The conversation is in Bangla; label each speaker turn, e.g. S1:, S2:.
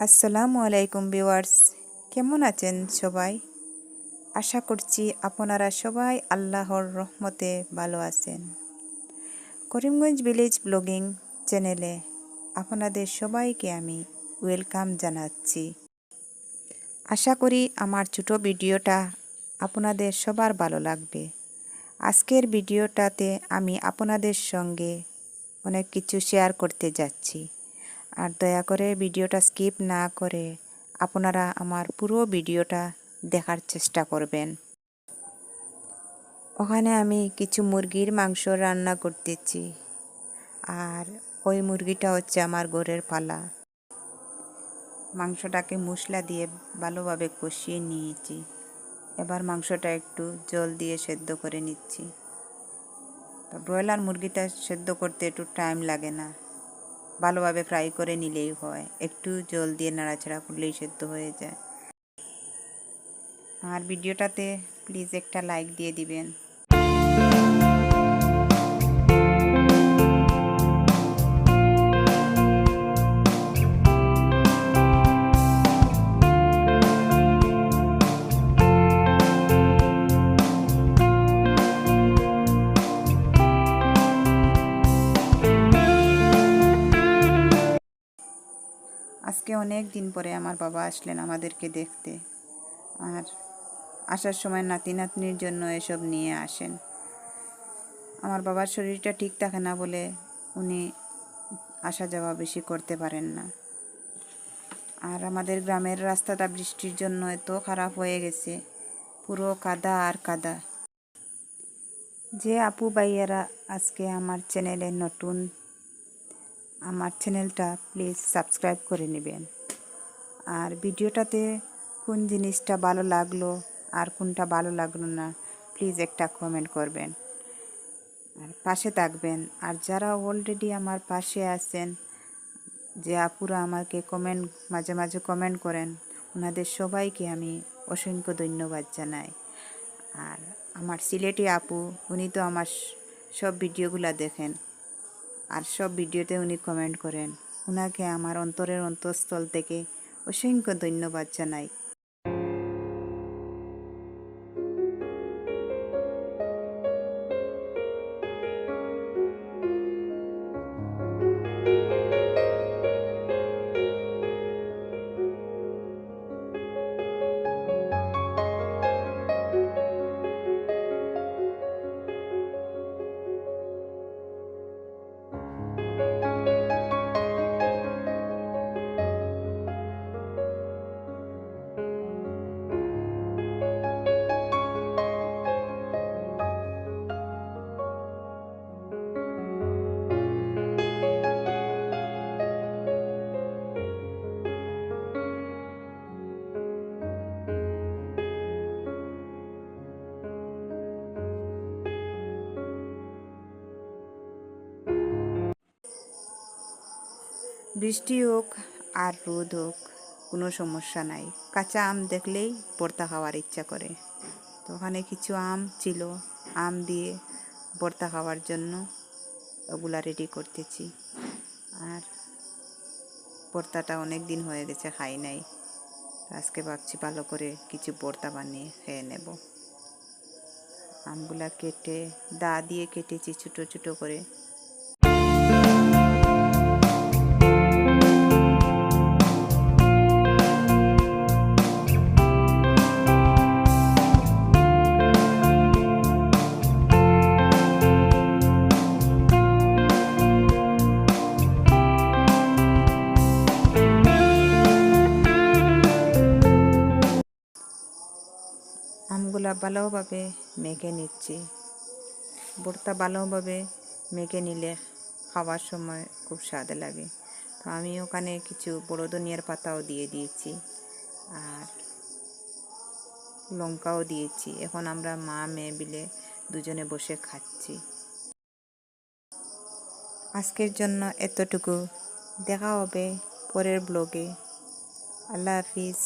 S1: আসসালামু আলাইকুম ভিউয়ার্স, কেমন আছেন সবাই? আশা করছি আপনারা সবাই আল্লাহর রহমতে ভালো আছেন। করিমগঞ্জ ভিলেজ ব্লগিং চ্যানেলে আপনাদের সবাইকে আমি ওয়েলকাম জানাচ্ছি। আশা করি আমার ছোট ভিডিওটা আপনাদের সবার ভালো লাগবে। আজকের ভিডিওটাতে আমি আপনাদের সঙ্গে অনেক কিছু শেয়ার করতে যাচ্ছি। আর দয়া করে ভিডিওটা স্কিপ না করে আপনারা আমার পুরো ভিডিওটা দেখার চেষ্টা করবেন। ওখানে আমি কিছু মুরগির মাংস রান্না করতেছি, আর ওই মুরগিটা হচ্ছে আমার ঘরের পালা। মাংসটাকে মশলা দিয়ে ভালোভাবে কষিয়ে নিয়েছি। এবার মাংসটা একটু জল দিয়ে সেদ্ধ করে নিচ্ছি। ব্রয়লার মুরগিটা সেদ্ধ করতে একটু টাইম লাগে না, ভালোভাবে ফ্রাই করে নিলেই হয়, একটু জল দিয়ে নাড়াচাড়া করলেই সেদ্ধ হয়ে যায়। আর ভিডিওটাতে প্লিজ একটা লাইক দিয়ে দিবেন। আজকে অনেক দিন পরে আমার বাবা আসলেন আমাদেরকে দেখতে, আর আসার সময় নাতি নাতনির জন্য এসব নিয়ে আসেন। আমার বাবার শরীরটা ঠিক থাকে না বলে উনি আসা যাওয়া বেশি করতে পারেন না। আর আমাদের গ্রামের রাস্তাটা বৃষ্টির জন্য এত খারাপ হয়ে গেছে, পুরো কাদা আর কাদা। যে আপু ভাইয়ারা আজকে আমার চ্যানেলে নতুন, আমার চ্যানেলটা প্লিজ সাবস্ক্রাইব করে নেবেন। আর ভিডিওটাতে কোন জিনিসটা ভালো লাগলো আর কোনটা ভালো লাগলো না প্লিজ একটা কমেন্ট করবেন, আর পাশে থাকবেন। আর যারা অলরেডি আমার পাশে আছেন, যে আপুরা আমাকে মাঝে মাঝে কমেন্ট করেন, ওনাদের সবাইকে আমি অসংখ্য ধন্যবাদ জানাই। আর আমার সিলেটি আপু, উনি তো আমার সব ভিডিওগুলো দেখেন, আর সব ভিডিওতে উনি কমেন্ট করেন। ওনাকে আমার অন্তরের অন্তঃস্থল থেকে অসংখ্য ধন্যবাদ জানাই। বৃষ্টি হোক আর রোদ হোক, কোনো সমস্যা নাই। কাঁচা আম দেখলেই ভর্তা খাওয়ার ইচ্ছা করে। তো ওখানে কিছু আম ছিল, আম দিয়ে ভর্তা খাওয়ার জন্য ওগুলা রেডি করতেছি। আর ভর্তাটা অনেক দিন হয়ে গেছে খাই নাই, আজকে ভাবছি ভালো করে কিছু ভর্তা বানিয়ে খেয়ে নেব। আমগুলা কেটে দা দিয়ে কেটেছি ছোটো ছোটো করে। আমগুলা ভালোভাবে মেখে নিচ্ছি। ভর্তা ভালোভাবে মেখে নিলে খাওয়ার সময় খুব স্বাদ লাগে। তো আমি ওখানে কিছু বড় ধনিয়ার পাতাও দিয়ে দিয়েছি, আর লঙ্কাও দিয়েছি। এখন আমরা মা মেয়ে মিলে দুজনে বসে খাচ্ছি। আজকের জন্য এতটুকু, দেখা হবে পরের ব্লগে। আল্লাহ হাফিজ।